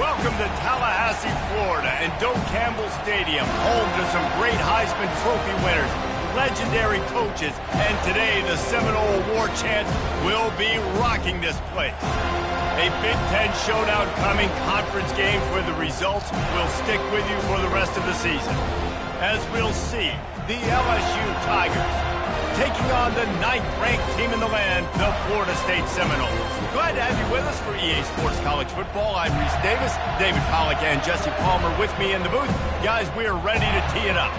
Welcome to Tallahassee, Florida, and Doak Campbell Stadium, home to some great Heisman Trophy winners, legendary coaches, and today the Seminole War Chant will be rocking this place. A Big Ten showdown coming, conference games where the results will stick with you for the rest of the season. As we'll see, the LSU Tigers taking on the 9th-ranked team in the land, the Florida State Seminoles. Glad to have you with us for EA Sports College Football. I'm Reese Davis, David Pollack, and Jesse Palmer with me in the booth. Guys, we are ready to tee it up.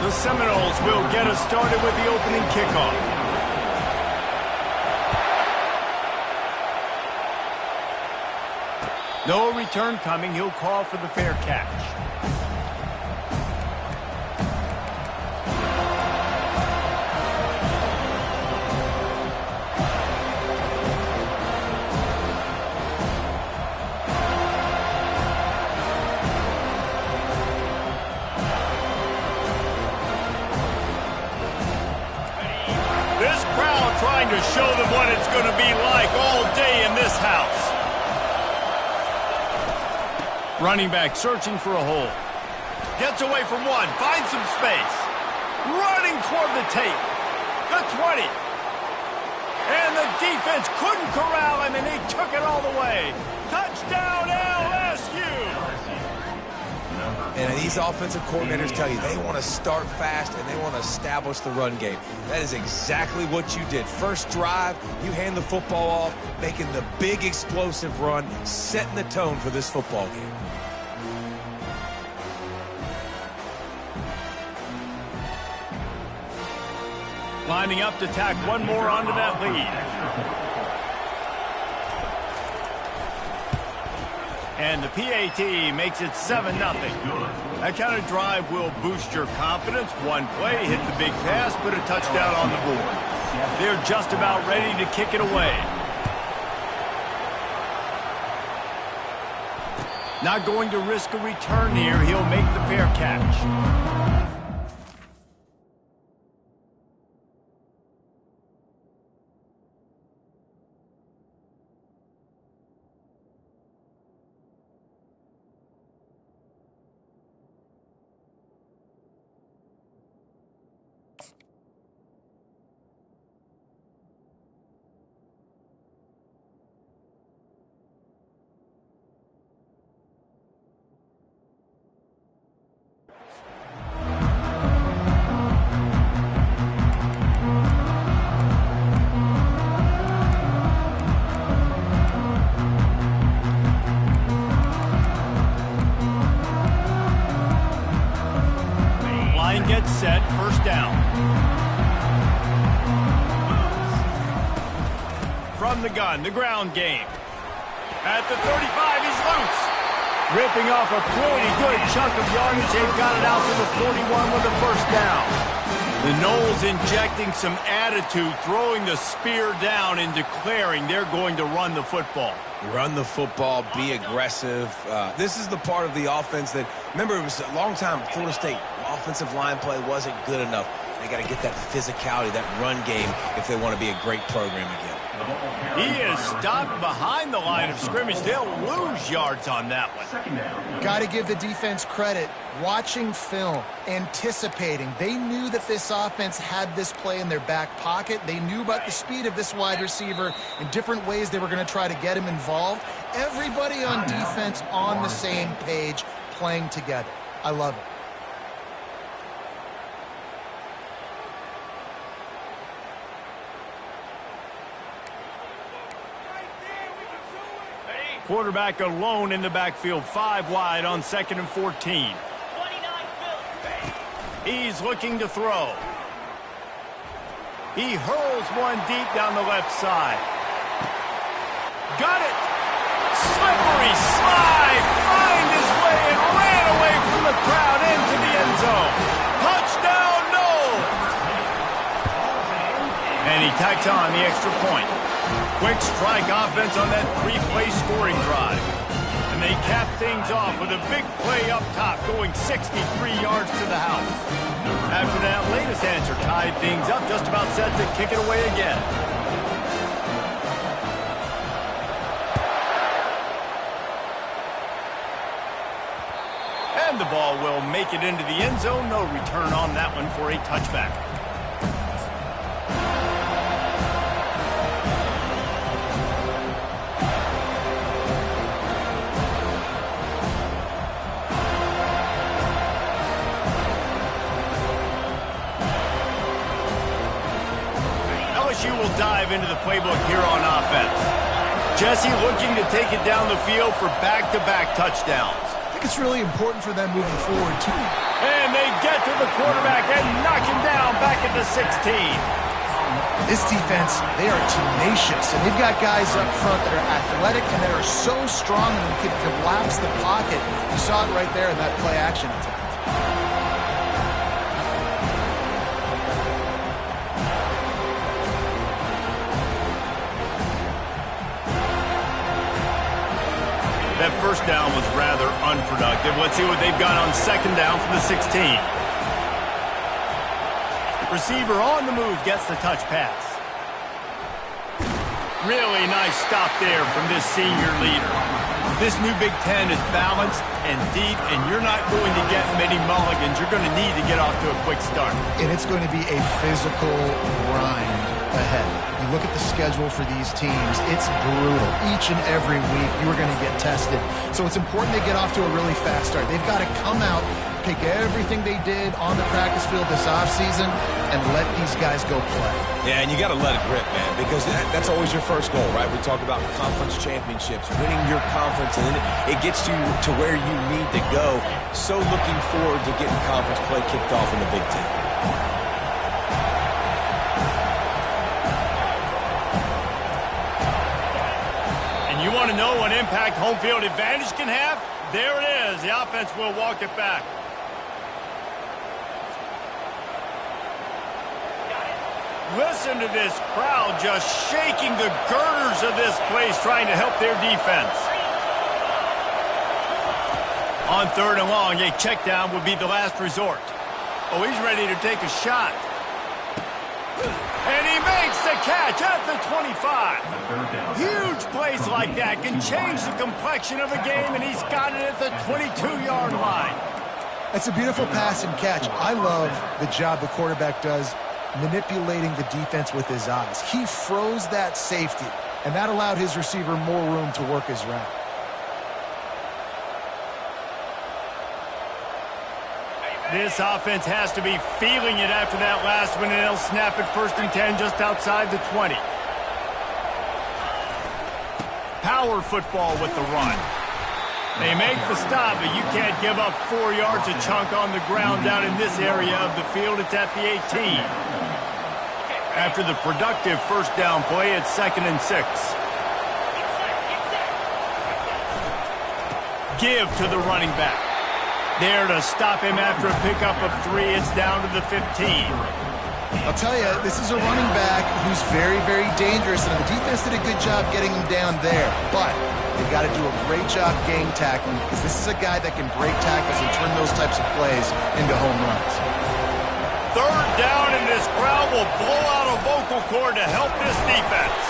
The Seminoles will get us started with the opening kickoff. No return coming. He'll call for the fair catch. This crowd trying to show them what it's going to be like all day in this house. Running back searching for a hole. Gets away from one, finds some space. Running toward the tape. The 20. And the defense couldn't corral him, and he took it all the way. Touchdown, LSU! And these offensive coordinators tell you they want to start fast and they want to establish the run game. That is exactly what you did. First drive, you hand the football off, making the big explosive run, setting the tone for this football game. Lining up to tack one more onto that lead. And the PAT makes it 7-0. That kind of drive will boost your confidence. One play, hit the big pass, put a touchdown on the board. They're just about ready to kick it away. Not going to risk a return here. He'll make the fair catch. Gets set, first down. From the gun, the ground game. At the 35, he's loose. Ripping off a pretty good chunk of yardage. They've got it out to the 41 with the first down. The Noles injecting some attitude, throwing the spear down and declaring they're going to run the football. Run the football, be aggressive. This is the part of the offense that, remember, it was a long time, Florida State offensive line play wasn't good enough. They got to get that physicality, that run game, if they want to be a great program again. He is stopped behind the line of scrimmage. They'll lose yards on that one. Got to give the defense credit. Watching film, anticipating. They knew that this offense had this play in their back pocket. They knew about the speed of this wide receiver and different ways they were going to try to get him involved. Everybody on defense on the same page, playing together. I love it. Quarterback alone in the backfield, 5 wide on 2nd and 14. He's looking to throw. He hurls one deep down the left side. Got it! Slippery slide! Find his way and ran away from the crowd into the end zone. Touchdown, Noles! And he tacks on the extra point. Quick strike offense on that 3-play scoring drive. And And they cap things off with a big play up top, going 63 yards to the house. After that latest answer tied things up, just about set to kick it away again. And the ball will make it into the end zone. No return on that one for a touchback. LSU will dive into the playbook here on offense. Jesse looking to take it down the field for back-to-back touchdowns. It's really important for them moving forward, too. And they get to the quarterback and knock him down back at the 16. This defense, they are tenacious, and they've got guys up front that are athletic and that are so strong and can collapse the pocket. You saw it right there in that play action attempt. That first down was rather unproductive. Let's see what they've got on second down from the 16. Receiver on the move gets the touch pass. Really nice stop there from this senior leader. This new Big Ten is balanced and deep, and you're not going to get many mulligans. You're going to need to get off to a quick start. And it's going to be a physical grind ahead. You look at the schedule for these teams, it's brutal. Each and every week, you are going to get tested. So it's important they get off to a really fast start. They've got to come out, take everything they did on the practice field this offseason, and let these guys go play. Yeah, and you got to let it rip, man, because that's always your first goal, right? We talk about conference championships, winning your conference, and then it gets you to where you need to go. So looking forward to getting conference play kicked off in the Big Ten. You want to know what impact home field advantage can have? There it is. The offense will walk it back. Listen to this crowd just shaking the girders of this place, trying to help their defense. On third and long, a check down would be the last resort. Oh, he's ready to take a shot. And he makes the catch at the 25. Huge plays like that can change the complexion of a game, and he's got it at the 22-yard line. It's a beautiful pass and catch. I love the job the quarterback does manipulating the defense with his eyes. He froze that safety, and that allowed his receiver more room to work his route. This offense has to be feeling it after that last one, and they'll snap it 1st and 10 just outside the 20. Power football with the run. They make the stop, but you can't give up 4 yards a chunk on the ground down in this area of the field. It's at the 18. After the productive first down play, it's 2nd and 6. Give to the running back. There to stop him after a pickup of 3. It's down to the 15. I'll tell you, this is a running back who's very, very dangerous, and the defense did a good job getting him down there. But they've got to do a great job game tackling, because this is a guy that can break tackles and turn those types of plays into home runs. Third down, and this crowd will blow out a vocal cord to help this defense.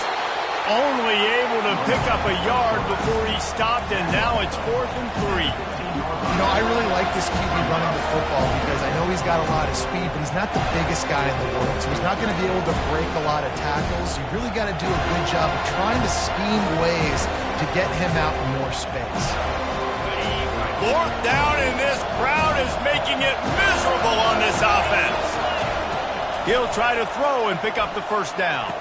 Only able to pick up a yard before he stopped, and now it's 4th and 3. You know, I really like this QB running the football because I know he's got a lot of speed, but he's not the biggest guy in the world, so he's not going to be able to break a lot of tackles. You really got to do a good job of trying to scheme ways to get him out in more space. 4th down, and this crowd is making it miserable on this offense. He'll try to throw and pick up the first down.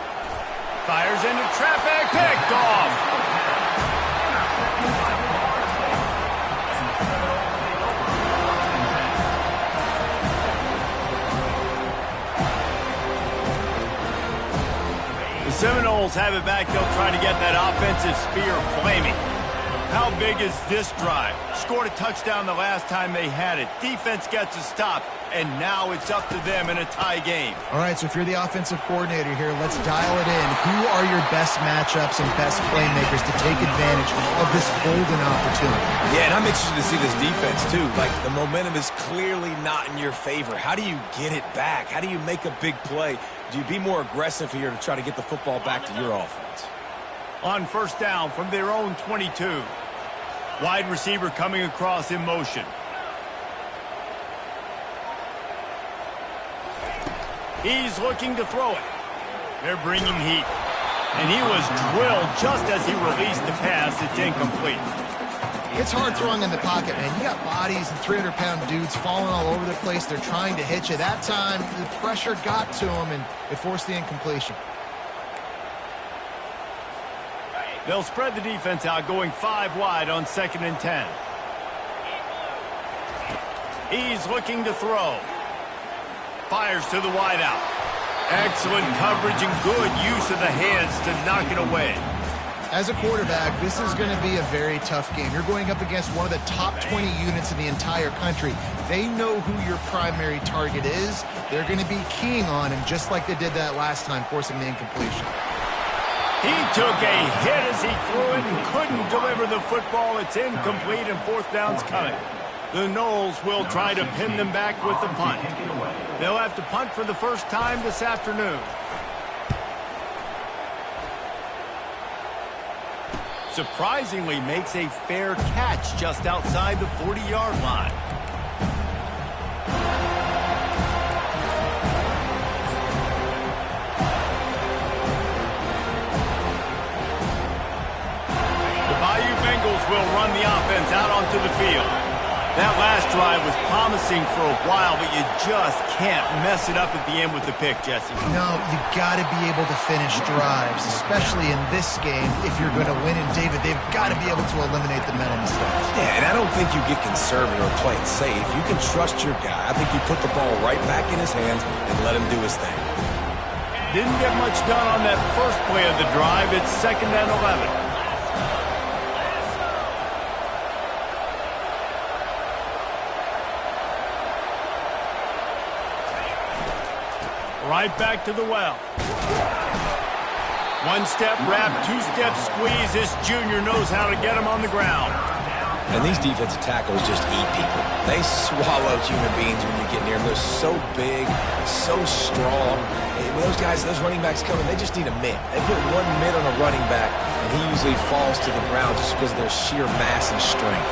Fires into traffic, picked off. The Seminoles have it back. They'll try to get that offensive spear flaming. How big is this drive? Scored a touchdown the last time they had it. Defense gets a stop, and now it's up to them in a tie game. All right, so if you're the offensive coordinator here, let's dial it in. Who are your best matchups and best playmakers to take advantage of this golden opportunity? Yeah, and I'm interested to see this defense, too. Like, the momentum is clearly not in your favor. How do you get it back? How do you make a big play? Do you be more aggressive here to try to get the football back to your offense? On first down from their own 22. Wide receiver coming across in motion. He's looking to throw it. They're bringing heat. And he was drilled just as he released the pass. It's incomplete. It's hard throwing in the pocket, man. You got bodies and 300-pound dudes falling all over the place. They're trying to hit you. That time, the pressure got to him, and it forced the incompletion. They'll spread the defense out, going 5 wide on 2nd and 10. He's looking to throw. Fires to the wideout. Excellent coverage and good use of the hands to knock it away. As a quarterback, this is going to be a very tough game. You're going up against one of the top 20 units in the entire country. They know who your primary target is. They're going to be keying on him, just like they did that last time, forcing the incompletion. He took a hit as he threw it and couldn't deliver the football. It's incomplete and 4th down's coming. The Noles will try to pin them back with the punt. They'll have to punt for the first time this afternoon. Surprisingly makes a fair catch just outside the 40-yard line. Will run the offense out onto the field. That last drive was promising for a while, but you just can't mess it up at the end with the pick, Jesse. No, you got to be able to finish drives, especially in this game. If you're going to win, and David, they've got to be able to eliminate the mental mistakes. Yeah, and I don't think you get conservative or play it safe. You can trust your guy. I think you put the ball right back in his hands and let him do his thing. Didn't get much done on that first play of the drive. It's 2nd and 11. Right back to the well. 1-step wrap, 2-step squeeze. This junior knows how to get him on the ground. And these defensive tackles just eat people. They swallow human beings when you get near them. They're so big, so strong. And when those guys, those running backs come in, they just need a mitt. They put one mitt on a running back, and he usually falls to the ground just because of their sheer mass and strength.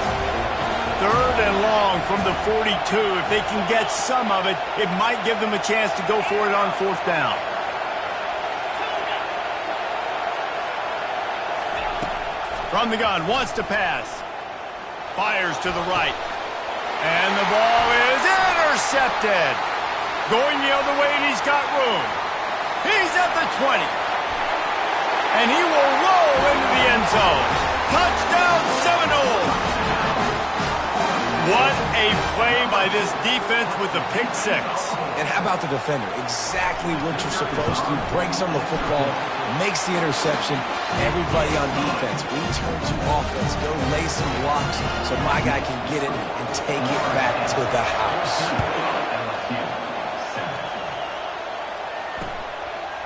3rd and long from the 42. If they can get some of it, it might give them a chance to go for it on 4th down. From the gun, wants to pass. Fires to the right. And the ball is intercepted. Going the other way, and he's got room. He's at the 20. And he will roll into the end zone. Touchdown, Seminoles. What a play by this defense with the pick 6. And how about the defender? Exactly what you're supposed to. Breaks on the football, makes the interception. Everybody on defense, we turn to offense. Go lay some blocks so my guy can get it and take it back to the house.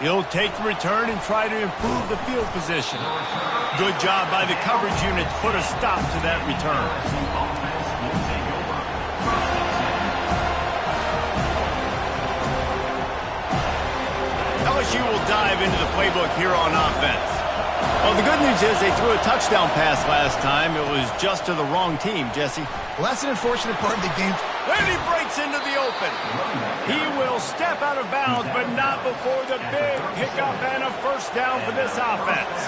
He'll take the return and try to improve the field position. Good job by the coverage unit to put a stop to that return. LSU will dive into the playbook here on offense. Well, the good news is they threw a touchdown pass last time. It was just to the wrong team, Jesse. Well, that's an unfortunate part of the game. And he breaks into the open. He will step out of bounds, but not before the big pickup and a first down for this offense.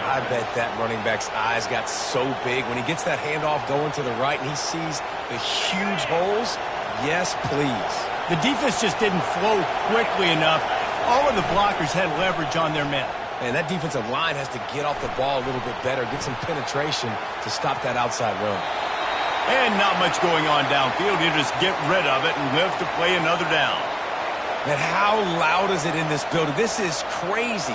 I bet that running back's eyes got so big when he gets that handoff going to the right and he sees the huge holes. Yes, please. The defense just didn't flow quickly enough. All of the blockers had leverage on their men. And that defensive line has to get off the ball a little bit better, get some penetration to stop that outside run. And not much going on downfield. You just get rid of it and live to play another down. Man, how loud is it in this building? This is crazy.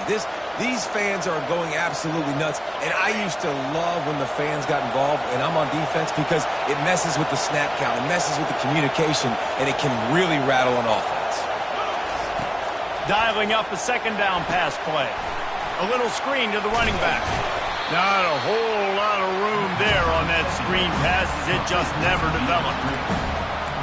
These fans are going absolutely nuts, and I used to love when the fans got involved, and I'm on defense because it messes with the snap count, it messes with the communication, and it can really rattle an offense. Dialing up a second down pass play. A little screen to the running back. Not a whole lot of room there on that screen pass as it just never developed.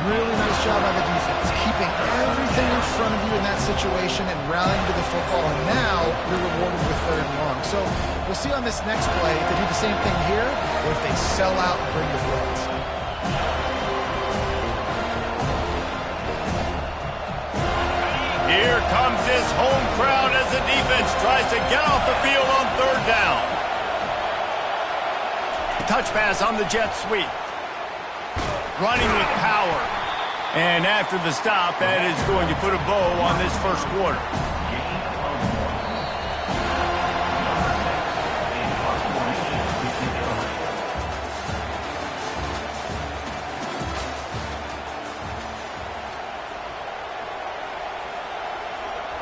Really nice job by the defense, keeping everything in front of you in that situation and rallying to the football, and now you're rewarded with 3rd and long. So we'll see on this next play if they do the same thing here or if they sell out and bring the blitz. Here comes this home crowd as the defense tries to get off the field on 3rd down. Touch pass on the jet sweep. Running with power. And after the stop, that is going to put a bow on this first quarter.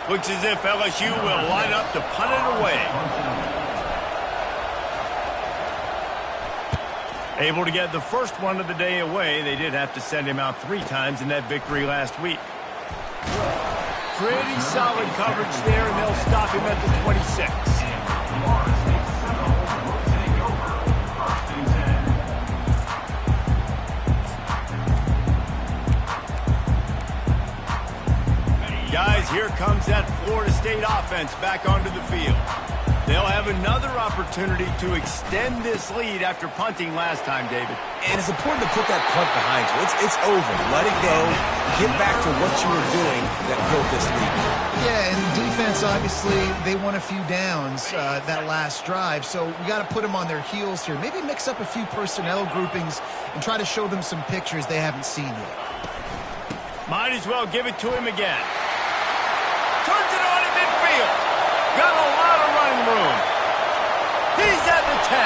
Looks as if LSU will line up to punt it away. Able to get the first one of the day away. They did have to send him out 3 times in that victory last week. Pretty solid coverage there, and they'll stop him at the 26. Guys, here comes that Florida State offense back onto the field. They'll have another opportunity to extend this lead after punting last time, David. And it's important to put that punt behind you. It's over. Let it go. Get back to what you were doing that built this lead. Yeah, and defense, obviously, they won a few downs that last drive, so we got to put them on their heels here. Maybe mix up a few personnel groupings and try to show them some pictures they haven't seen yet. Might as well give it to him again. Turns it on in midfield. Got a lot of running room. He's at the 10.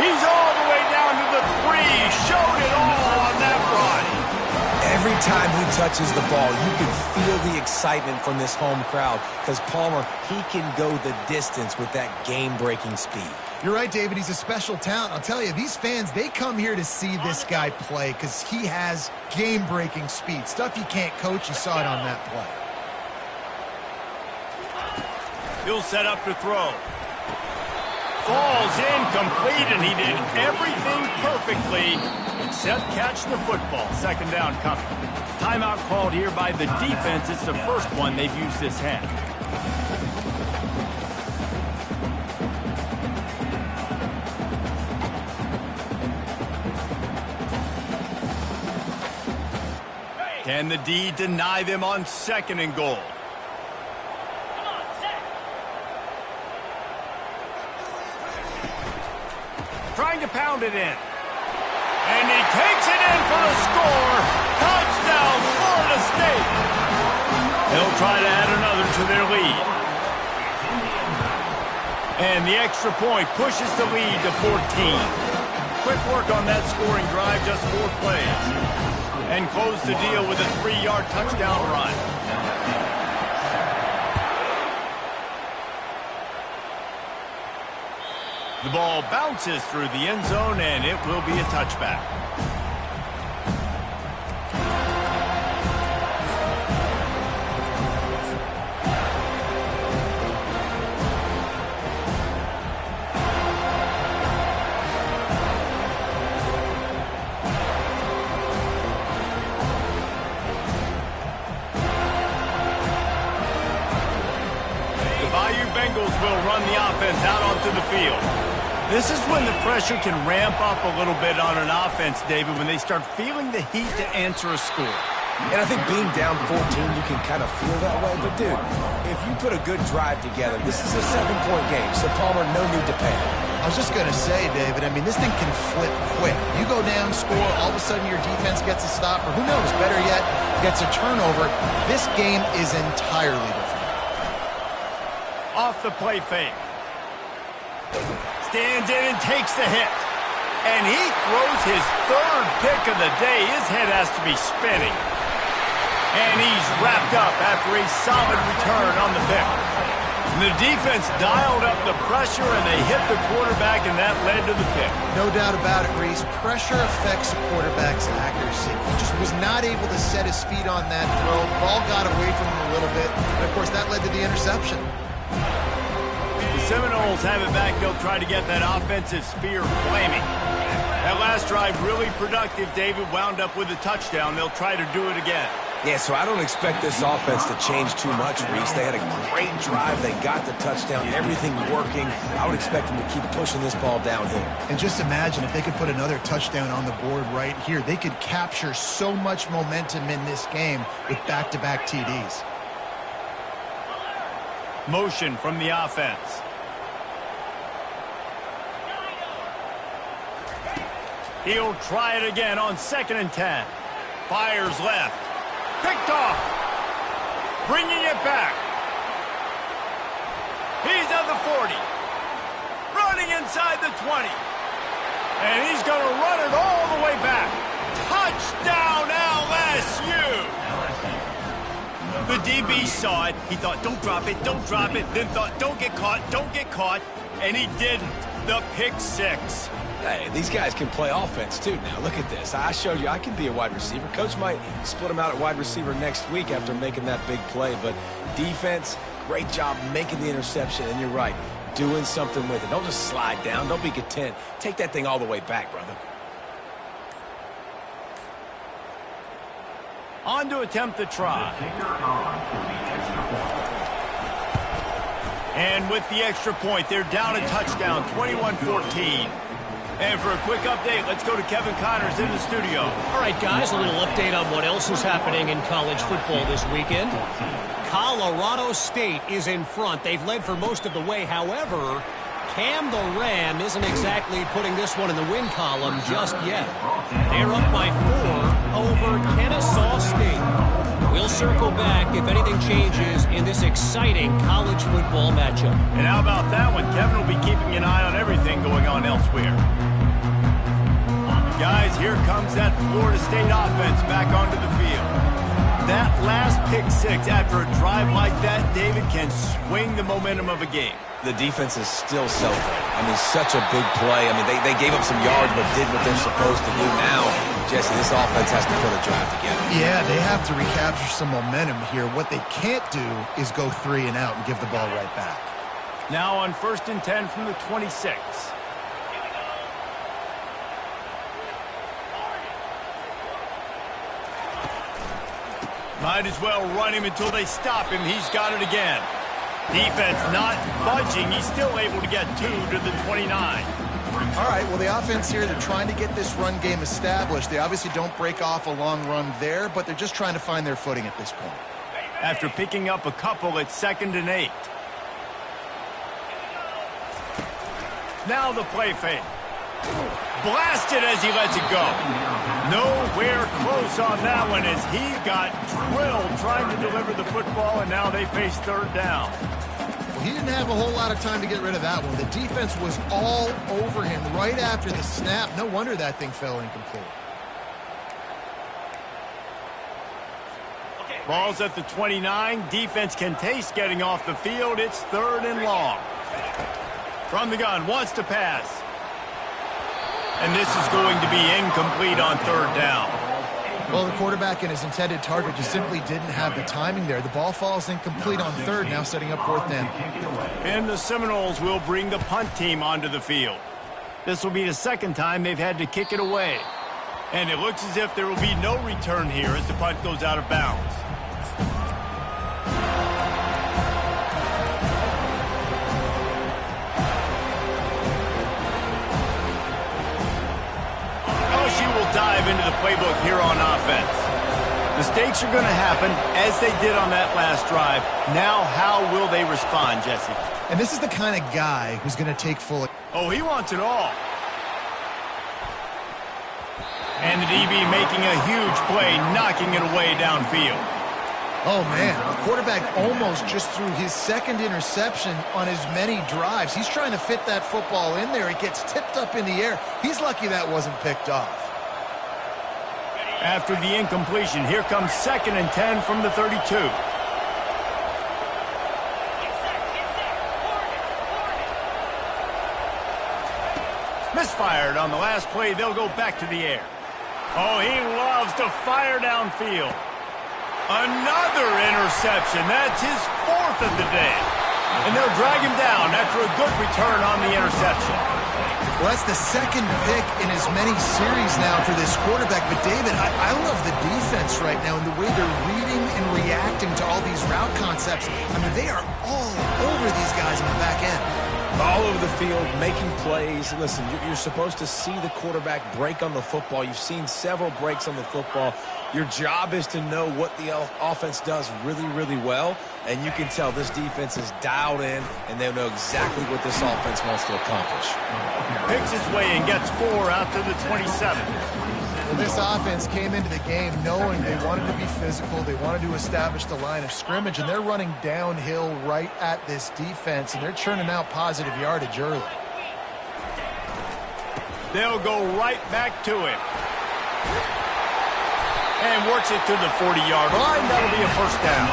He's all the way down to the 3. Showed it all on that run. Every time he touches the ball, you can feel the excitement from this home crowd because Palmer, he can go the distance with that game-breaking speed. You're right, David. He's a special talent. I'll tell you, these fans, they come here to see this guy play because he has game-breaking speed. Stuff you can't coach. You saw it on that play. He'll set up to throw. Falls incomplete, and he did everything perfectly except catch the football. 2nd down coming. Timeout called here by the defense. It's the first one they've used this half. Can the D deny them on 2nd and goal? Trying to pound it in. And he takes it in for the score. Touchdown, Florida State. They'll try to add another to their lead. And the extra point pushes the lead to 14. Quick work on that scoring drive, just 4 plays. And close the deal with a 3-yard touchdown run. The ball bounces through the end zone, and it will be a touchback. The Bayou Bengals will run the offense out onto the field. This is when the pressure can ramp up a little bit on an offense, David, when they start feeling the heat to answer a score. And I think being down 14, you can kind of feel that way. But, dude, if you put a good drive together, this is a 7-point game, so Palmer, no need to panic. I was just going to say, David, I mean, this thing can flip quick. You go down, score, all of a sudden your defense gets a stop, or who knows, better yet, gets a turnover. This game is entirely different. Off the play fake. Stands in and takes the hit. And he throws his 3rd pick of the day. His head has to be spinning. And he's wrapped up after a solid return on the pick. And the defense dialed up the pressure, and they hit the quarterback, and that led to the pick. No doubt about it, Reese. Pressure affects a quarterback's accuracy. He just was not able to set his feet on that throw. Ball got away from him a little bit, and of course that led to the interception. The Seminoles have it back. They'll try to get that offensive spear flaming. That last drive really productive. David wound up with a touchdown. They'll try to do it again. Yeah, so I don't expect this offense to change too much, Reese. They had a great drive. They got the touchdown. Everything working. I would expect them to keep pushing this ball downhill. And just imagine if they could put another touchdown on the board right here. They could capture so much momentum in this game with back-to-back TDs. Motion from the offense. He'll try it again on 2nd and 10. Fires left. Picked off. Bringing it back. He's at the 40. Running inside the 20. And he's going to run it all the way back. Touchdown LSU. The DB saw it. He thought, don't drop it, don't drop it. Then thought, don't get caught, don't get caught. And he didn't. The pick 6. Hey, these guys can play offense, too. Now, look at this. I showed you I can be a wide receiver. Coach might split him out at wide receiver next week after making that big play. But defense, great job making the interception. And you're right, doing something with it. Don't just slide down. Don't be content. Take that thing all the way back, brother. On to attempt the try. And with the extra point, they're down a touchdown, 21-14. And for a quick update, let's go to Kevin Connors in the studio. All right, guys, a little update on what else is happening in college football this weekend. Colorado State is in front. They've led for most of the way. However, Cam the Ram isn't exactly putting this one in the win column just yet. They're up by 4 over Kennesaw State. We'll circle back if anything changes in this exciting college football matchup. And how about that one? Kevin will be keeping an eye on everything going on elsewhere. Guys, here comes that Florida State offense back onto the field. That last pick 6 after a drive like that, David, can swing the momentum of a game. The defense is still celebrating. I mean, such a big play. I mean, they gave up some yards but did what they're supposed to do. Now, Jesse, this offense has to put a drive together. Yeah, they have to recapture some momentum here. What they can't do is go 3 and out and give the ball right back. Now on 1st and 10 from the 26. Might as well run him until they stop him. He's got it again. Defense not budging. He's still able to get 2 to the 29. All right, well, the offense here, they're trying to get this run game established. They obviously don't break off a long run there, but they're just trying to find their footing at this point. After picking up a couple at 2nd and 8. Now the play fake. Blasted as he lets it go. Nowhere close on that one as he got drilled trying to deliver the football, and now they face 3rd down. Well, he didn't have a whole lot of time to get rid of that one. The defense was all over him right after the snap. No wonder that thing fell incomplete. Ball's at the 29. Defense can taste getting off the field. It's 3rd and long. From the gun, wants to pass. And this is going to be incomplete on 3rd down. Well, the quarterback and his intended target just simply didn't have the timing there. The ball falls incomplete on 3rd, now setting up 4th down. And the Seminoles will bring the punt team onto the field. This will be the 2nd time they've had to kick it away. And it looks as if there will be no return here as the punt goes out of bounds. Dive into the playbook here on offense. Mistakes are going to happen as they did on that last drive. Now, how will they respond, Jesse? And this is the kind of guy who's going to take full... Oh, he wants it all. And the DB making a huge play, knocking it away downfield. Oh, man, the quarterback almost just threw his 2nd interception on as many drives. He's trying to fit that football in there. It gets tipped up in the air. He's lucky that wasn't picked off. After the incompletion, here comes 2nd and 10 from the 32. Misfired on the last play. They'll go back to the air. Oh, he loves to fire downfield. Another interception. That's his 4th of the day. And they'll drag him down after a good return on the interception. Well, that's the 2nd pick in as many series now for this quarterback. But, David, I love the defense right now and the way they're reading and reacting to all these route concepts. I mean, they are all over these guys on the back end. All over the field, making plays. Listen, you're supposed to see the quarterback break on the football. You've seen several breaks on the football. Your job is to know what the offense does really, really well. And you can tell this defense is dialed in, and they know exactly what this offense wants to accomplish. Picks his way and gets 4 out to the 27. Well, this offense came into the game knowing they wanted to be physical. They wanted to establish the line of scrimmage, and they're running downhill right at this defense, and they're churning out positive yardage early. They'll go right back to him. And works it to the 40-yard line. That'll be a first down.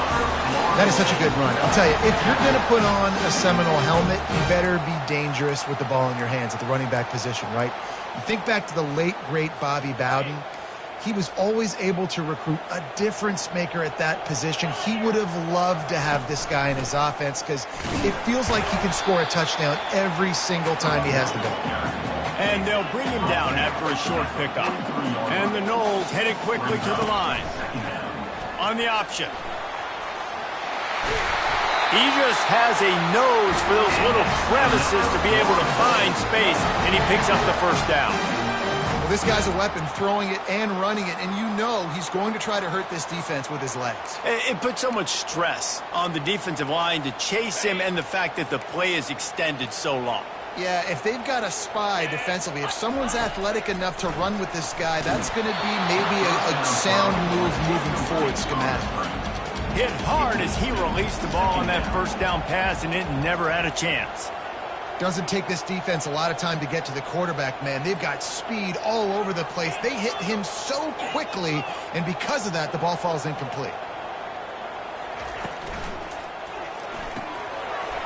That is such a good run. I'll tell you, if you're going to put on a Seminole helmet, you better be dangerous with the ball in your hands at the running back position, right? You think back to the late, great Bobby Bowden. He was always able to recruit a difference maker at that position. He would have loved to have this guy in his offense because it feels like he can score a touchdown every single time he has the ball. And they'll bring him down after a short pickup. And the Noles headed quickly to the line. On the option. He just has a nose for those little crevices to be able to find space, and he picks up the first down. Well, this guy's a weapon, throwing it and running it, and you know he's going to try to hurt this defense with his legs. It puts so much stress on the defensive line to chase him and the fact that the play is extended so long. Yeah, if they've got a spy defensively, if someone's athletic enough to run with this guy, that's going to be maybe a sound move moving forward schematically. Hit hard as he released the ball on that first down pass, and it never had a chance. Doesn't take this defense a lot of time to get to the quarterback, man. They've got speed all over the place. They hit him so quickly, and because of that, the ball falls incomplete.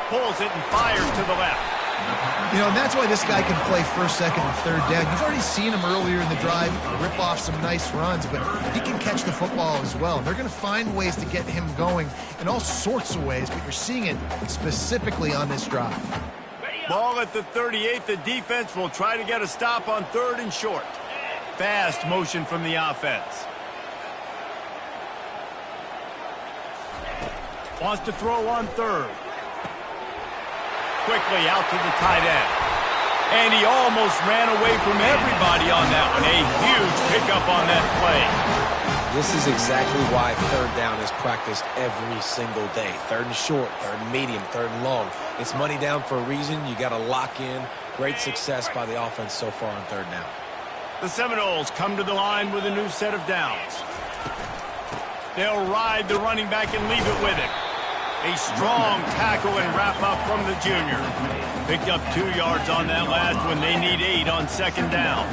Pulls it and fires to the left. You know, and that's why this guy can play first, second, and third down. You've already seen him earlier in the drive rip off some nice runs, but he can catch the football as well. They're going to find ways to get him going in all sorts of ways, but you're seeing it specifically on this drive. Ball at the 38. The defense will try to get a stop on 3rd and short. Fast motion from the offense. Wants to throw on 3rd. Quickly out to the tight end. And he almost ran away from everybody on that one. A huge pickup on that play. This is exactly why 3rd down is practiced every single day. 3rd and short, 3rd and medium, 3rd and long. It's money down for a reason. You got to lock in. Great success by the offense so far on 3rd down. The Seminoles come to the line with a new set of downs. They'll ride the running back and leave it with him. A strong tackle and wrap up from the junior. Picked up 2 yards on that last when they need 8 on 2nd down.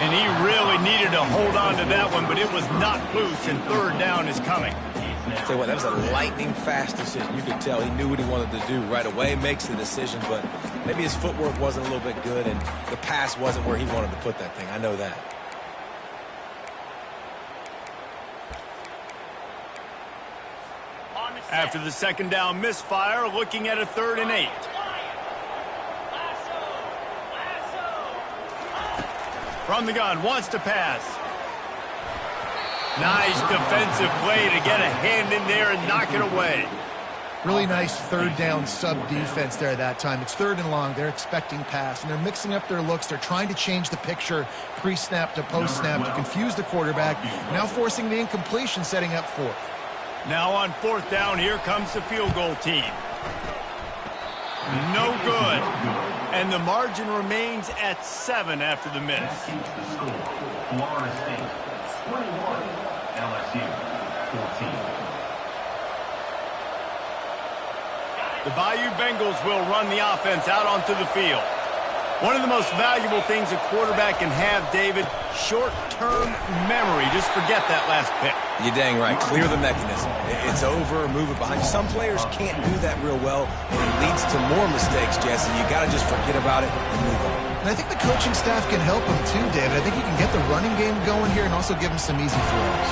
And he really needed to hold on to that one, but it was not loose, and 3rd down is coming. I'll tell you what, that was a lightning-fast decision. You could tell he knew what he wanted to do right away, makes the decision, but maybe his footwork wasn't a little bit good, and the pass wasn't where he wanted to put that thing. I know that. After the 2nd down misfire, looking at a 3rd and 8. From the gun, wants to pass. Nice defensive play to get a hand in there and knock it away. Really nice 3rd down sub-defense there that time. It's 3rd and long. They're expecting pass, and they're mixing up their looks. They're trying to change the picture pre-snap to post-snap to confuse the quarterback, now forcing the incompletion, setting up 4th. Now on 4th down, here comes the field goal team. No good. And the margin remains at 7 after the miss. Florida State 21, LSU 14. The Bayou Bengals will run the offense out onto the field. One of the most valuable things a quarterback can have, David, short-term memory. Just forget that last pick. You're dang right. Clear the mechanism. It's over, move it behind you. Some players can't do that real well, and it leads to more mistakes, Jesse. You got to just forget about it and move on. And I think the coaching staff can help him too, David. I think you can get the running game going here and also give him some easy throws.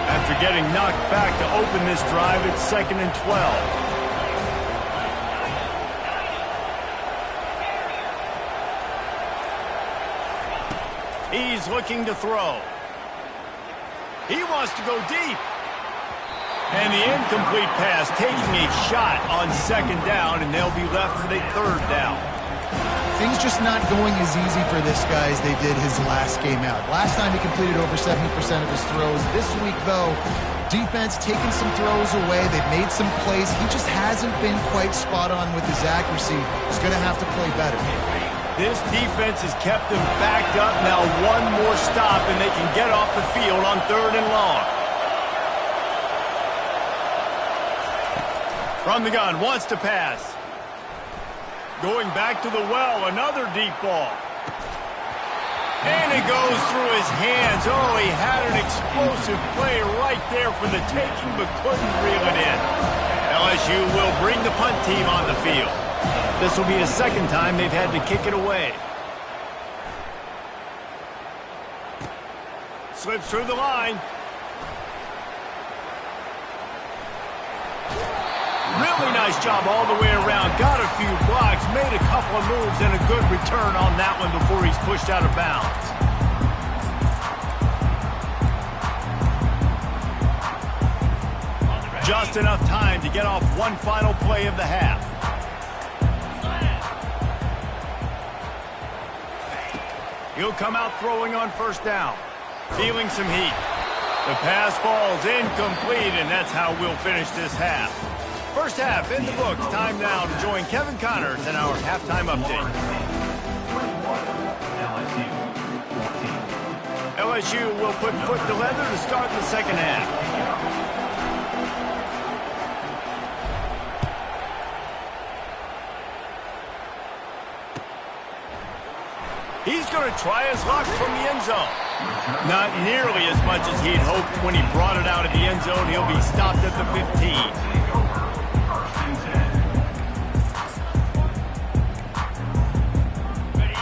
After getting knocked back to open this drive, it's 2nd and 12. He's looking to throw. He wants to go deep. And the incomplete pass taking a shot on 2nd down, and they'll be left with a 3rd down. Things just not going as easy for this guy as they did his last game out. Last time he completed over 70% of his throws. This week, though, defense taking some throws away. They've made some plays. He just hasn't been quite spot on with his accuracy. He's going to have to play better. This defense has kept them backed up. Now one more stop, and they can get off the field on 3rd and long. From the gun, wants to pass. Going back to the well, another deep ball. And it goes through his hands. Oh, he had an explosive play right there for the taking, but couldn't reel it in. LSU will bring the punt team on the field. This will be the 2nd time they've had to kick it away. Slips through the line. Really nice job all the way around. Got a few blocks, made a couple of moves, and a good return on that one before he's pushed out of bounds. Just enough time to get off one final play of the half. He'll come out throwing on 1st down. Feeling some heat. The pass falls incomplete, and that's how we'll finish this half. First half in the books. Time now to join Kevin Connors in our halftime update. LSU will put foot to leather to start the 2nd half. He's going to try his luck from the end zone. Not nearly as much as he'd hoped when he brought it out of the end zone. He'll be stopped at the 15.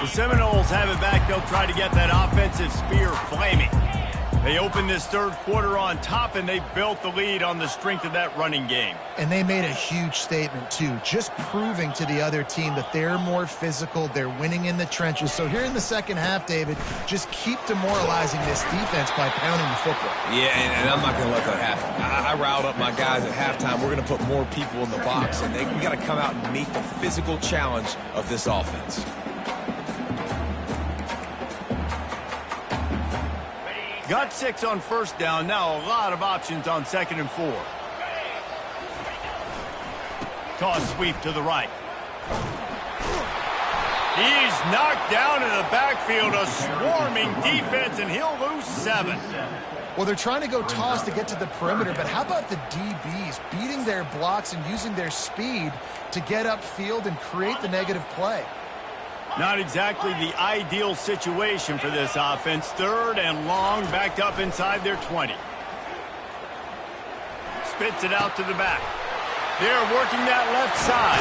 The Seminoles have it back. They'll try to get that offensive spear flaming. They opened this 3rd quarter on top, and they built the lead on the strength of that running game. And they made a huge statement, too, just proving to the other team that they're more physical, they're winning in the trenches. So here in the 2nd half, David, just keep demoralizing this defense by pounding the football. Yeah, and I'm not going to let that happen. I riled up my guys at halftime. We're going to put more people in the box, and we got to come out and meet the physical challenge of this offense. Got 6 on 1st down. Now a lot of options on 2nd and 4. Toss sweep to the right. He's knocked down in the backfield. A swarming defense, and he'll lose 7. Well, they're trying to go toss to get to the perimeter, but how about the DBs beating their blocks and using their speed to get upfield and create the negative play? Not exactly the ideal situation for this offense. 3rd and long, backed up inside their 20. Spits it out to the back. They're working that left side.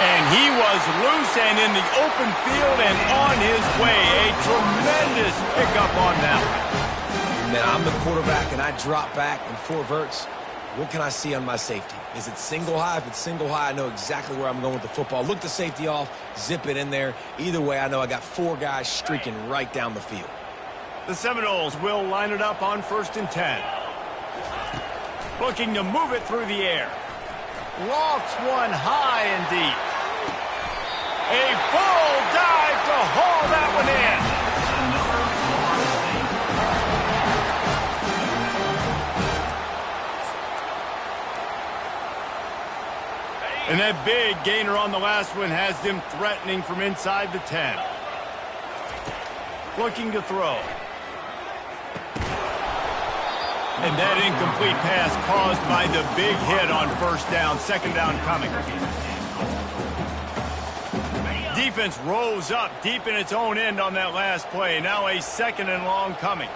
And he was loose and in the open field and on his way. A tremendous pickup on that one. Man, I'm the quarterback, and I drop back in 4 verts. What can I see on my safety? Is it single high? If it's single high, I know exactly where I'm going with the football. Look the safety off, zip it in there. Either way, I know I got 4 guys streaking right down the field. The Seminoles will line it up on 1st and 10. Looking to move it through the air. Lofts one high and deep. A full dive to haul that one in. And that big gainer on the last one has them threatening from inside the 10. Looking to throw. And that incomplete pass caused by the big hit on 1st down. 2nd down coming. defense rose up deep in its own end on that last play. Now a 2nd and long coming.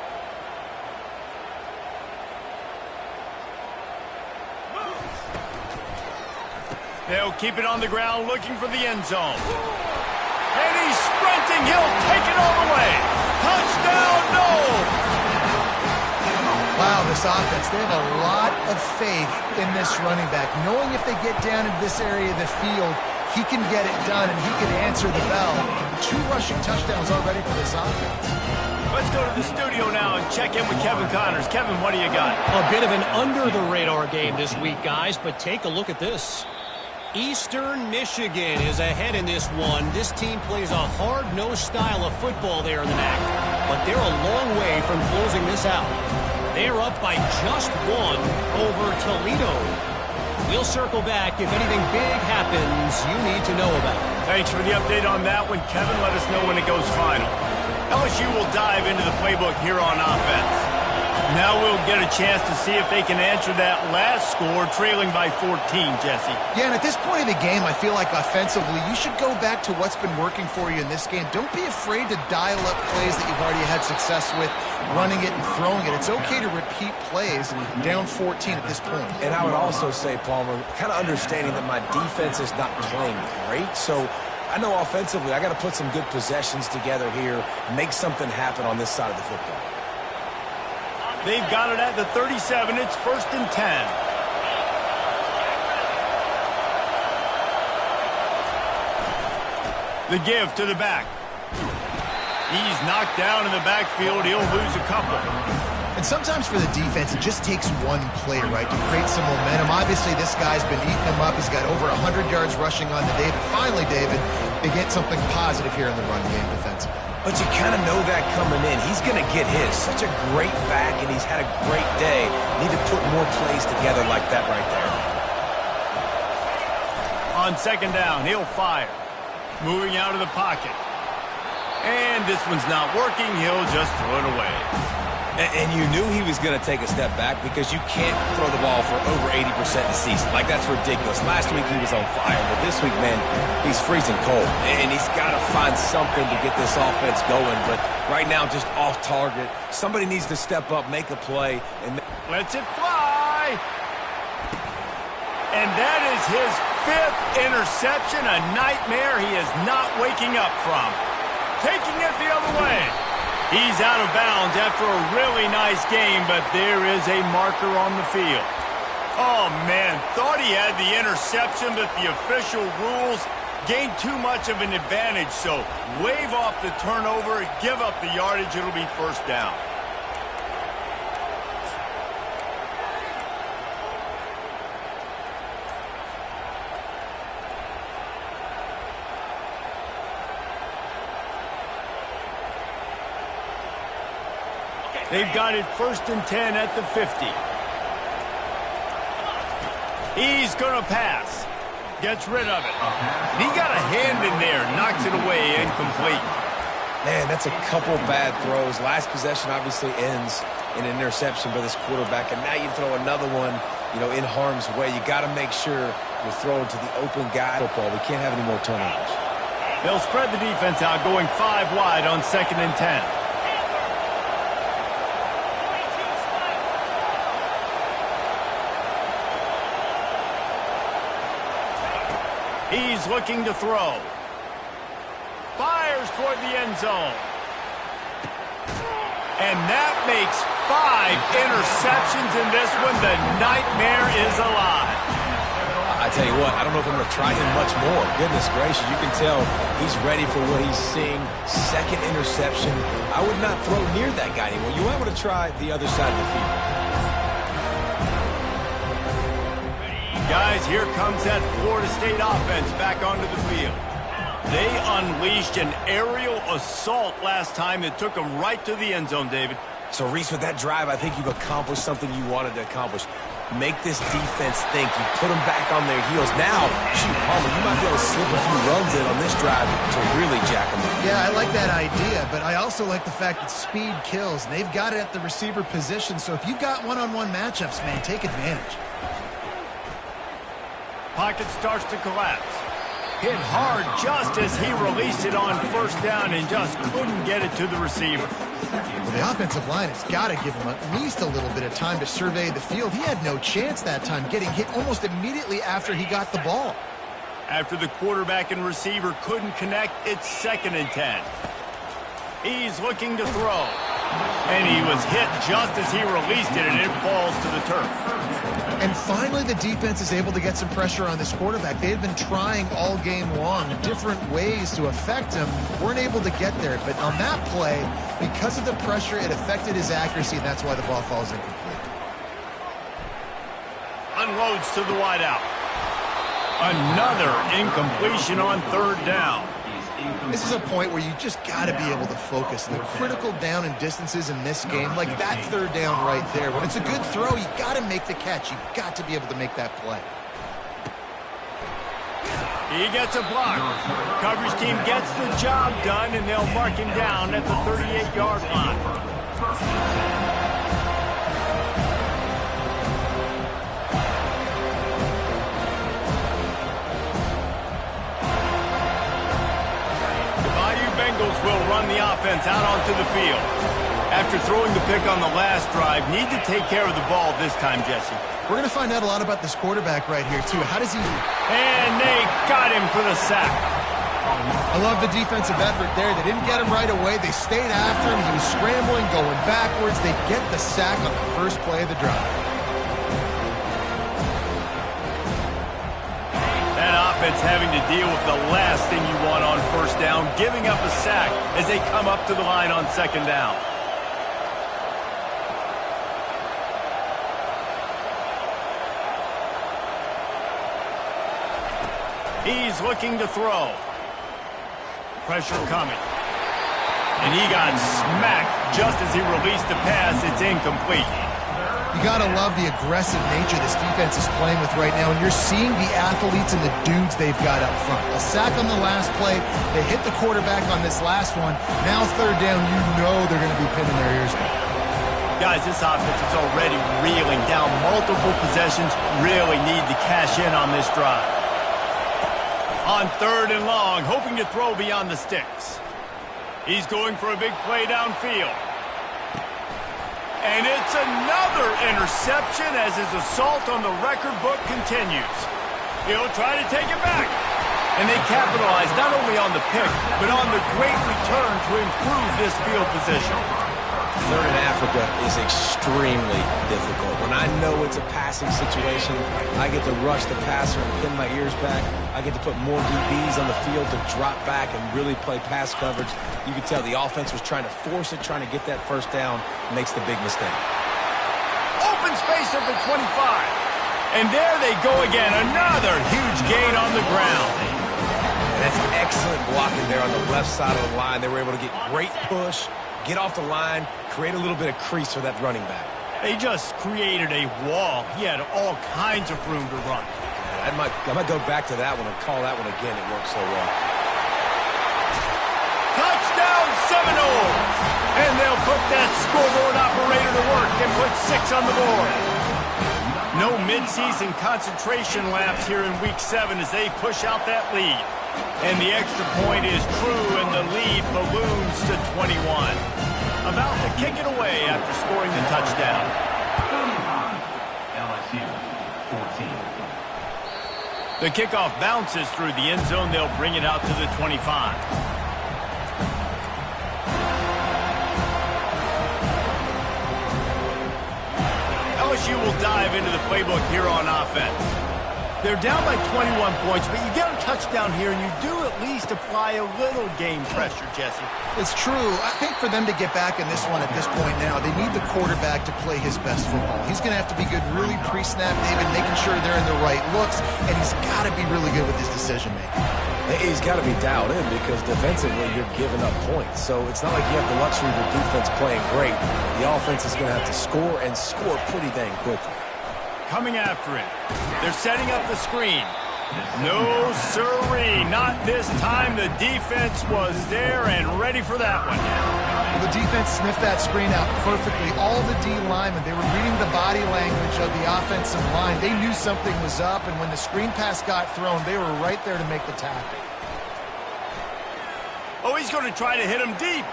They'll keep it on the ground looking for the end zone. And he's sprinting. He'll take it all the way. Touchdown, no! Wow, this offense, they have a lot of faith in this running back, knowing if they get down into this area of the field, he can get it done and he can answer the bell. 2 rushing touchdowns already for this offense. Let's go to the studio now and check in with Kevin Connors. Kevin, what do you got? A bit of an under-the-radar game this week, guys, but take a look at this. Eastern Michigan is ahead in this one. This team plays a hard-nosed style of football there in the MAC, but they're a long way from closing this out. They're up by just 1 over Toledo. We'll circle back if anything big happens you need to know about. Thanks for the update on that one, Kevin. Let us know when it goes final. LSU will dive into the playbook here on offense. Now we'll get a chance to see if they can answer that last score, trailing by 14, Jesse. Yeah, and at this point of the game, I feel like offensively, you should go back to what's been working for you in this game. Don't be afraid to dial up plays that you've already had success with, running it and throwing it. It's okay to repeat plays down 14 at this point. And I would also say, Palmer, kind of understanding that my defense is not playing great, so I know offensively I got to put some good possessions together here, make something happen on this side of the football. They've got it at the 37. It's 1st and 10. The give to the back. He's knocked down in the backfield. He'll lose a couple. And sometimes for the defense, it just takes one play, right, to create some momentum. Obviously, this guy's been eating them up. He's got over 100 yards rushing on to David. Finally, David, they get something positive here in the run game defensively. But you kind of know that coming in. He's going to get his. Such a great back, and he's had a great day. Need to put more plays together like that right there. On 2nd down, he'll fire. Moving out of the pocket. And this one's not working. He'll just throw it away. And you knew he was going to take a step back because you can't throw the ball for over 80% of the season. Like, that's ridiculous. Last week he was on fire, but this week, man, he's freezing cold. And he's got to find something to get this offense going. But right now, just off target. Somebody needs to step up, make a play. And lets it fly. And that is his 5th interception, a nightmare he is not waking up from. Taking it the other way. He's out of bounds after a really nice game, but there is a marker on the field. Oh, man, thought he had the interception, but the official rules gained too much of an advantage, so wave off the turnover, give up the yardage, it'll be 1st down. They've got it 1st and 10 at the 50. He's going to pass. Gets rid of it. And he got a hand in there. Knocks it away. Incomplete. man, that's a couple bad throws. Last possession obviously ends in an interception by this quarterback, and now you throw another one, you know, in harm's way. You got to make sure you're throwing to the open guy. Football. We can't have any more turnovers. They'll spread the defense out, going 5 wide on 2nd and 10. He's looking to throw. Fires toward the end zone. And that makes 5 interceptions in this one. The nightmare is alive. I tell you what, I don't know if I'm going to try him much more. Goodness gracious, you can tell he's ready for what he's seeing. 2nd interception. I would not throw near that guy anymore. You might want to try the other side of the field. Guys, here comes that Florida State offense back onto the field. They unleashed an aerial assault last time that took them right to the end zone, David. So, Reese, with that drive, I think you've accomplished something you wanted to accomplish. Make this defense think. You put them back on their heels. Now, shoot, Palmer, you might be able to slip a few runs in on this drive to really jack them up. Yeah, I like that idea, but I also like the fact that speed kills. And they've got it at the receiver position, so if you've got one-on-one matchups, man, take advantage. Pocket starts to collapse. Hit hard just as he released it on first down and just couldn't get it to the receiver. Well, the offensive line has got to give him at least a little bit of time to survey the field. He had no chance that time, getting hit almost immediately after he got the ball. After the quarterback and receiver couldn't connect, it's 2nd and 10. He's looking to throw. And he was hit just as he released it, and it falls to the turf. And finally, the defense is able to get some pressure on this quarterback. They had been trying all game long different ways to affect him. Weren't able to get there. But on that play, because of the pressure, it affected his accuracy, and that's why the ball falls incomplete. Unloads to the wideout. Another incompletion on 3rd down. This is a point where you just got to be able to focus. The critical down and distances in this game, like that 3rd down right there. When it's a good throw, you got to make the catch. You've got to be able to make that play. He gets a block. Coverage team gets the job done, and they'll mark him down at the 38-yard line. Will run the offense out onto the field. After throwing the pick on the last drive, need to take care of the ball this time, Jesse. We're going to find out a lot about this quarterback right here, too. How does he... And they got him for the sack. I love the defensive effort there. They didn't get him right away. They stayed after him. He was scrambling, going backwards. They get the sack on the first play of the drive. Offense having to deal with the last thing you want on first down, giving up a sack as they come up to the line on 2nd down. He's looking to throw. Pressure coming. And he got smacked just as he released the pass. It's incomplete. You got to love the aggressive nature this defense is playing with right now, and you're seeing the athletes and the dudes they've got up front. A sack on the last play. They hit the quarterback on this last one. Now 3rd down, you know they're going to be pinning their ears back. Guys, this offense is already reeling down multiple possessions. Really need to cash in on this drive. On 3rd and long, hoping to throw beyond the sticks. He's going for a big play downfield. And it's another interception as his assault on the record book continues. He'll try to take it back. And they capitalize not only on the pick, but on the great return to improve this field position. 3rd in Africa is extremely difficult. When I know it's a passing situation, I get to rush the passer and pin my ears back. I get to put more DBs on the field to drop back and really play pass coverage. You can tell the offense was trying to force it, trying to get that first down, makes the big mistake. Open space at the 25. And there they go again. Another huge gain on the ground. And that's excellent blocking there on the left side of the line. They were able to get great push, get off the line, create a little bit of crease for that running back. They just created a wall. He had all kinds of room to run. I might go back to that one and call that one again. It worked so well. Touchdown Seminoles! And they'll put that scoreboard operator to work and put 6 on the board. No midseason concentration laps here in Week 7 as they push out that lead. And the extra point is true, and the lead balloons to 21. About to kick it away after scoring the touchdown. LSU, 14. The kickoff bounces through the end zone. They'll bring it out to the 25. LSU will dive into the playbook here on offense. They're down by 21 points, but you get a touchdown here, and you do at least apply a little game pressure, Jesse. It's true. I think for them to get back in this one at this point now, they need the quarterback to play his best football. He's going to have to be good really pre-snap, David, making sure they're in the right looks, and he's got to be really good with his decision-making. He's got to be dialed in because defensively you're giving up points. So it's not like you have the luxury of your defense playing great. The offense is going to have to score and score pretty dang quickly. Coming after him. They're setting up the screen. No siree, not this time. The defense was there and ready for that one. Well, the defense sniffed that screen out perfectly. All the D linemen, they were reading the body language of the offensive line. They knew something was up, and when the screen pass got thrown, they were right there to make the tackle. Oh, he's going to try to hit him deep.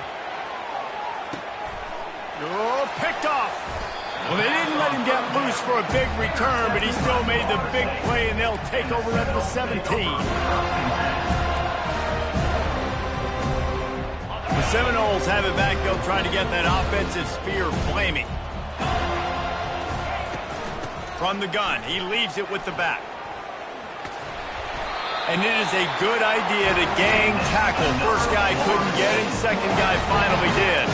Oh, picked off. Well, they didn't let him get loose for a big return, but he still made the big play, and they'll take over at the 17. The Seminoles have it back. They'll try to get that offensive spear flaming. From the gun, he leaves it with the back. And it is a good idea to gang tackle. First guy couldn't get him, second guy finally did.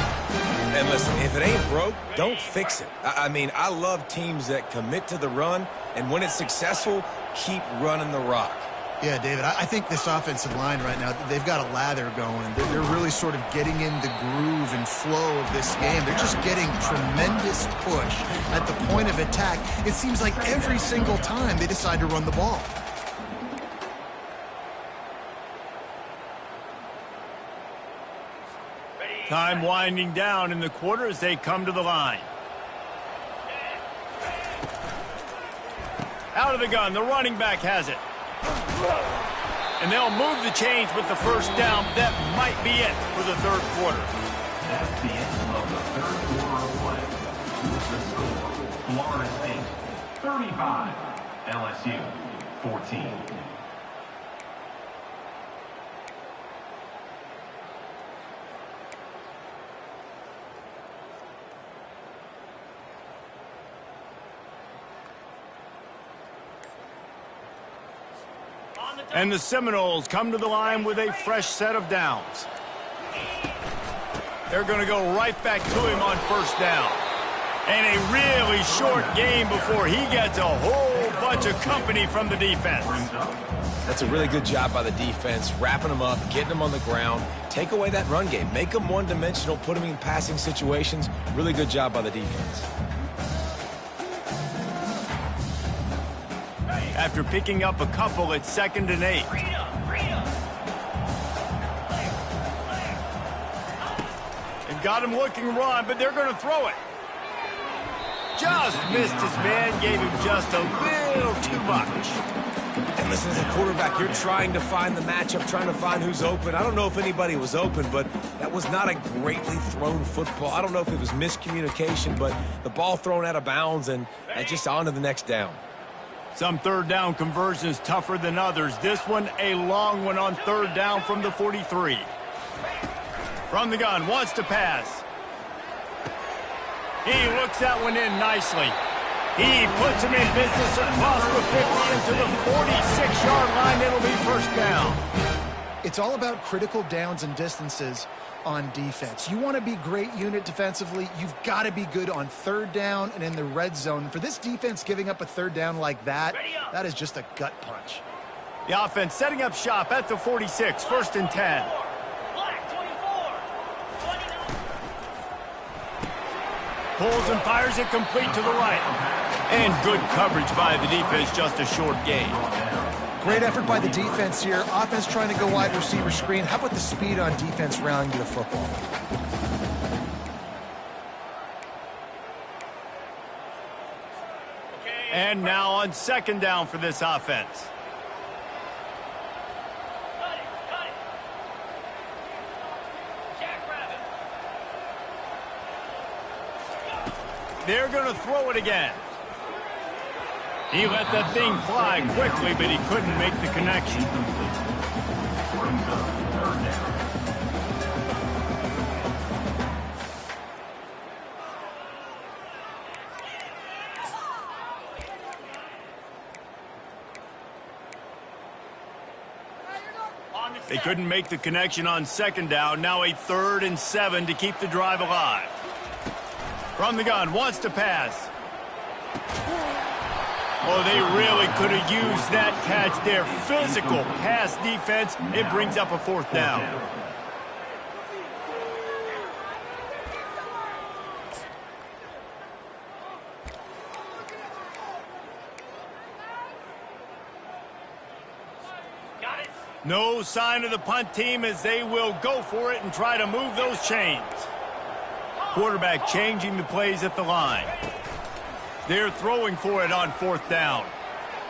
And listen, if it ain't broke, don't fix it. I mean, I love teams that commit to the run, and when it's successful, keep running the rock. Yeah, David, I think this offensive line right now, they've got a lather going. They're really sort of getting in the groove and flow of this game. They're just getting tremendous push at the point of attack. It seems like every single time they decide to run the ball. Time winding down in the quarter as they come to the line. Out of the gun, the running back has it. And they'll move the chains with the first down. That might be it for the third quarter. That's the end of the third quarter of play. The score, Florida State 35, LSU 14. And the Seminoles come to the line with a fresh set of downs. They're going to go right back to him on first down. And a really short game before he gets a whole bunch of company from the defense. That's a really good job by the defense, wrapping them up, getting them on the ground. Take away that run game. Make them one-dimensional, put them in passing situations. Really good job by the defense. After picking up a couple at 2nd and 8. They've got him looking run, but they're going to throw it. Just missed his man, gave him just a little too much. And listen, as a quarterback, you're trying to find the matchup, trying to find who's open. I don't know if anybody was open, but that was not a greatly thrown football. I don't know if it was miscommunication, but the ball thrown out of bounds and just on to the next down. Some third down conversions tougher than others. This one, a long one on third down from the 43. From the gun, wants to pass. He looks that one in nicely. He puts him in business across the 50 into the 46-yard line. It'll be first down. It's all about critical downs and distances on defense. You want to be great unit defensively, you've got to be good on third down and in the red zone. For this defense giving up a third down like that, that is just a gut punch. The offense setting up shop at the 46, 1st and 10. Pulls and fires it complete to the right. And good coverage by the defense, just a short gain. Great effort by the defense here. Offense trying to go wide receiver screen. How about the speed on defense rounding the football? And now on 2nd down for this offense. They're going to throw it again. He let that thing fly quickly, but he couldn't make the connection. They couldn't make the connection on 2nd down. Now a 3rd and 7 to keep the drive alive. From the gun, wants to pass. Oh, they really could have used that catch there. Physical pass defense. It brings up a 4th down. No sign of the punt team as they will go for it and try to move those chains. Quarterback changing the plays at the line. They're throwing for it on 4th down.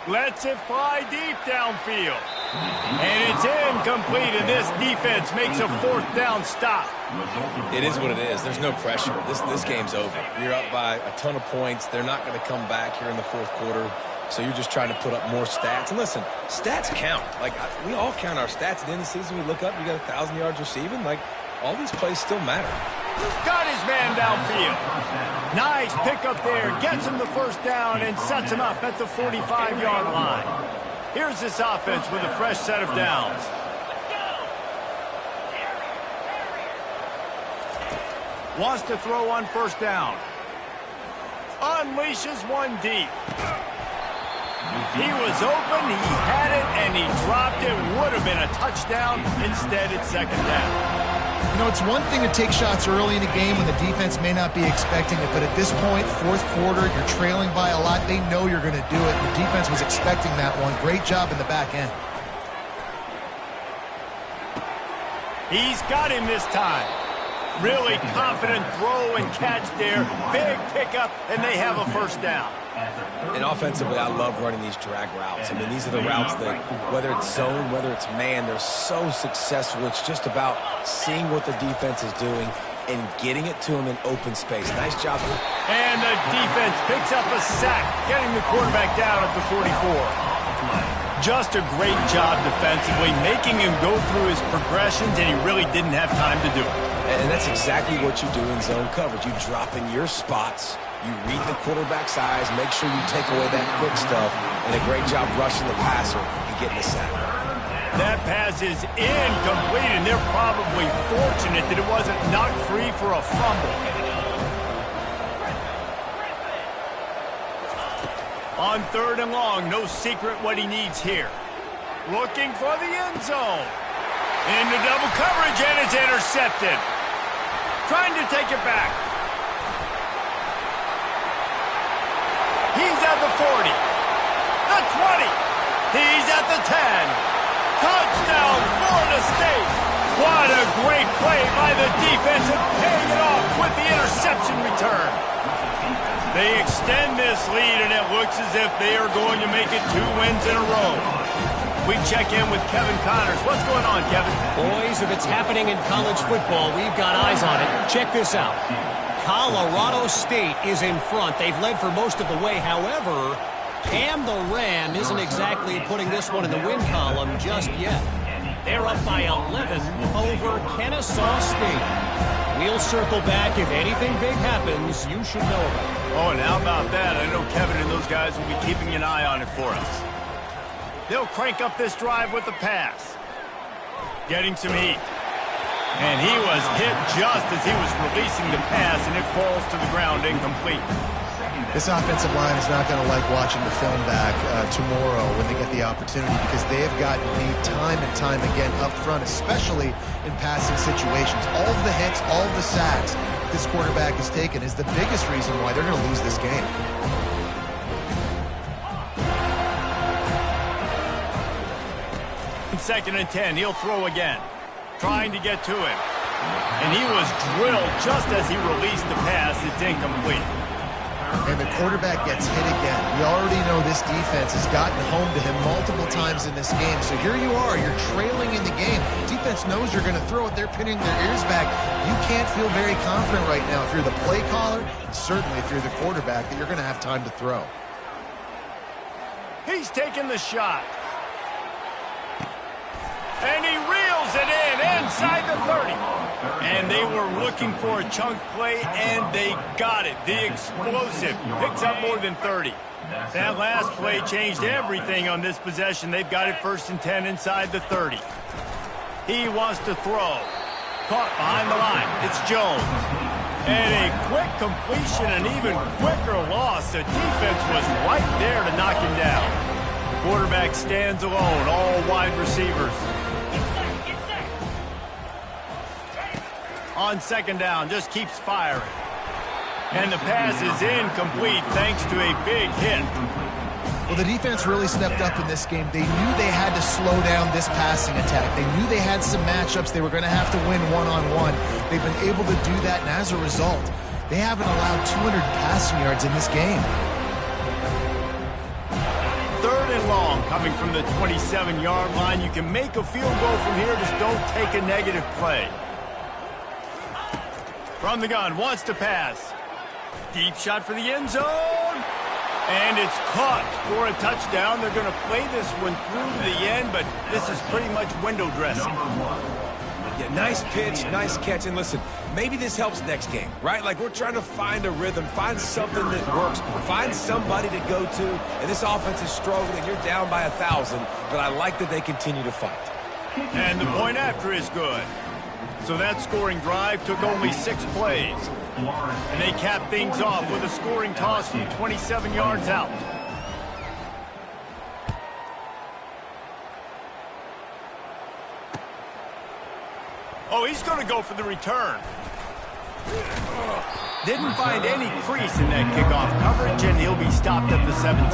Lets it fly deep downfield. And it's incomplete, and this defense makes a 4th down stop. It is what it is. There's no pressure. This game's over. You're up by a ton of points. They're not going to come back here in the 4th quarter. So you're just trying to put up more stats. And listen, stats count. Like, we all count our stats. At the end of the season, we look up, you got 1,000 yards receiving. Like, all these plays still matter. Got his man downfield. Nice pickup there. Gets him the 1st down and sets him up at the 45-yard line. Here's this offense with a fresh set of downs. Wants to throw on 1st down. Unleashes one deep. He was open, he had it, and he dropped it. Would have been a touchdown. Instead, it's 2nd down. You know, it's one thing to take shots early in a game when the defense may not be expecting it, but at this point, 4th quarter, you're trailing by a lot. They know you're going to do it. The defense was expecting that one. Great job in the back end. He's got him this time. Really confident throw and catch there. Big pickup, and they have a 1st down. And offensively, I love running these drag routes. I mean, these are the routes that, whether it's zone, whether it's man, they're so successful. It's just about seeing what the defense is doing and getting it to them in open space. Nice job. And the defense picks up a sack, getting the quarterback down at the 44. Just a great job defensively, making him go through his progressions, and he really didn't have time to do it. And that's exactly what you do in zone coverage. You drop in your spots, you read the quarterback's eyes, make sure you take away that quick stuff, and a great job rushing the passer and getting the sack. That pass is incomplete, and they're probably fortunate that it wasn't knocked free for a fumble. On 3rd and long, no secret what he needs here. Looking for the end zone. Into double coverage, and it's intercepted. Trying to take it back. He's at the 40. The 20. He's at the 10. Touchdown, Florida State. What a great play by the defense and paying it off with the interception return. They extend this lead, and it looks as if they are going to make it 2 wins in a row. We check in with Kevin Connors. What's going on, Kevin? Boys, if it's happening in college football, we've got eyes on it. Check this out. Colorado State is in front. They've led for most of the way. However, Cam the Ram isn't exactly putting this one in the win column just yet. They're up by 11 over Kennesaw State. We'll circle back. If anything big happens, you should know about it. Oh, and how about that? I know Kevin and those guys will be keeping an eye on it for us. They'll crank up this drive with the pass. Getting some heat. And he was hit just as he was releasing the pass, and it falls to the ground incomplete. This offensive line is not going to like watching the film back tomorrow when they get the opportunity, because they have gotten beat time and time again up front, especially in passing situations. All of the hits, all of the sacks this quarterback has taken is the biggest reason why they're going to lose this game. In 2nd and 10, he'll throw again, trying to get to him. And he was drilled just as he released the pass. It's incomplete. And the quarterback gets hit again. We already know this defense has gotten home to him multiple times in this game. So here you are, you're trailing in the game. Defense knows you're going to throw it. They're pinning their ears back. You can't feel very confident right now if you're the play caller, and certainly if you're the quarterback, that you're going to have time to throw. He's taking the shot. And he reels it in inside the 30. And they were looking for a chunk play, and they got it. The explosive picks up more than 30. That last play changed everything on this possession. They've got it 1st and 10 inside the 30. He wants to throw. Caught behind the line. It's Jones. And a quick completion, an even quicker loss. The defense was right there to knock him down. The quarterback stands alone, all wide receivers. On 2nd down, just keeps firing. And the pass is incomplete thanks to a big hit. Well, the defense really stepped up in this game. They knew they had to slow down this passing attack. They knew they had some matchups they were going to have to win one-on-one. They've been able to do that, and as a result, they haven't allowed 200 passing yards in this game. 3rd and long coming from the 27-yard line. You can make a field goal from here, just don't take a negative play. From the gun, wants to pass. Deep shot for the end zone. And it's caught for a touchdown. They're going to play this one through to the end, but this is pretty much window dressing. Yeah, nice pitch, nice catch. And listen, maybe this helps next game, right? Like, we're trying to find a rhythm, find something that works, find somebody to go to. And this offense is struggling. You're down by 1,000, but I like that they continue to fight. And the point after is good. So that scoring drive took only 6 plays. And they cap things off with a scoring toss from 27 yards out. Oh, he's going to go for the return. Didn't find any crease in that kickoff coverage, and he'll be stopped at the 17.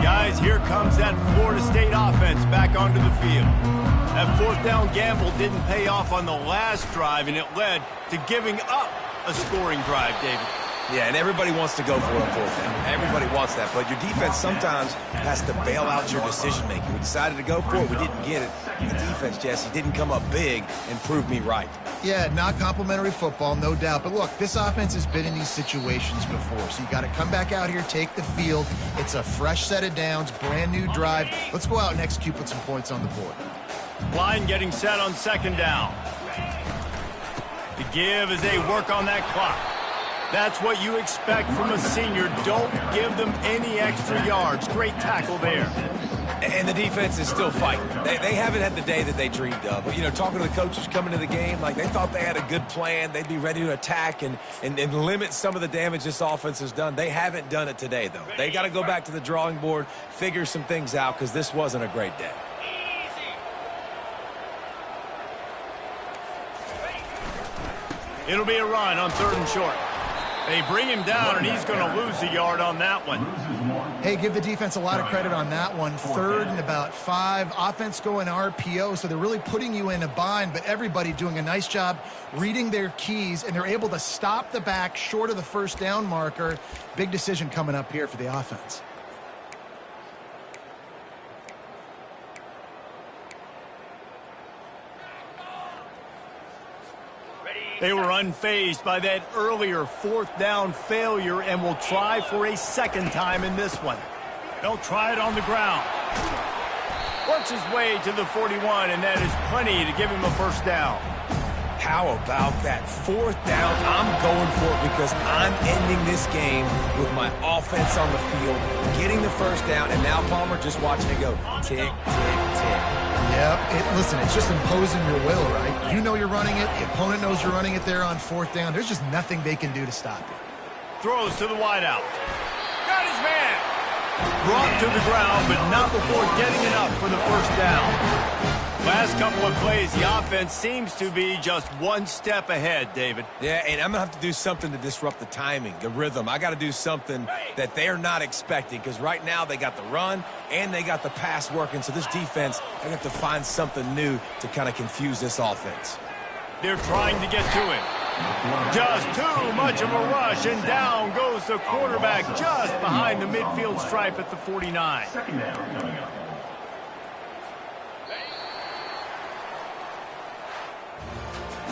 Guys, here comes that Florida State offense back onto the field. That 4th down gamble didn't pay off on the last drive, and it led to giving up a scoring drive, David. Yeah, and everybody wants to go for it on 4th down. Everybody wants that, but your defense sometimes has to bail out your decision-making. We decided to go for it. We didn't get it. The defense, Jesse, didn't come up big and prove me right. Yeah, not complimentary football, no doubt. But look, this offense has been in these situations before, so you got to come back out here, take the field. It's a fresh set of downs, brand new drive. Let's go out and execute, put some points on the board. Line getting set on 2nd down. The give as they work on that clock. That's what you expect from a senior. Don't give them any extra yards. Great tackle there. And the defense is still fighting. They haven't had the day that they dreamed of. But, you know, talking to the coaches coming to the game, like, they thought they had a good plan. They'd be ready to attack and limit some of the damage this offense has done. They haven't done it today, though. They got to go back to the drawing board, figure some things out, because this wasn't a great day. It'll be a run on 3rd and short. They bring him down, and he's going to lose a yard on that one. Hey, give the defense a lot of credit on that one. 3rd and about 5. Offense going RPO, so they're really putting you in a bind, but everybody doing a nice job reading their keys, and they're able to stop the back short of the 1st down marker. Big decision coming up here for the offense. They were unfazed by that earlier 4th down failure and will try for a 2nd time in this one. They'll try it on the ground. Works his way to the 41, and that is plenty to give him a 1st down. How about that 4th down? I'm going for it because I'm ending this game with my offense on the field, getting the 1st down, and now Palmer just watching it go tick, tick, tick. Yep, listen, it's just imposing your will, right? You know you're running it. The opponent knows you're running it there on 4th down. There's just nothing they can do to stop it. Throws to the wideout. Got his man. Brought to the ground, but not before getting enough for the 1st down. Last couple of plays, the offense seems to be just one step ahead, David. Yeah, and I'm going to have to do something to disrupt the timing, the rhythm. I got to do something that they're not expecting, because right now they got the run and they got the pass working. So this defense, I have to find something new to kind of confuse this offense. They're trying to get to him. Just too much of a rush, and down goes the quarterback just behind the midfield stripe at the 49. 2nd down coming up.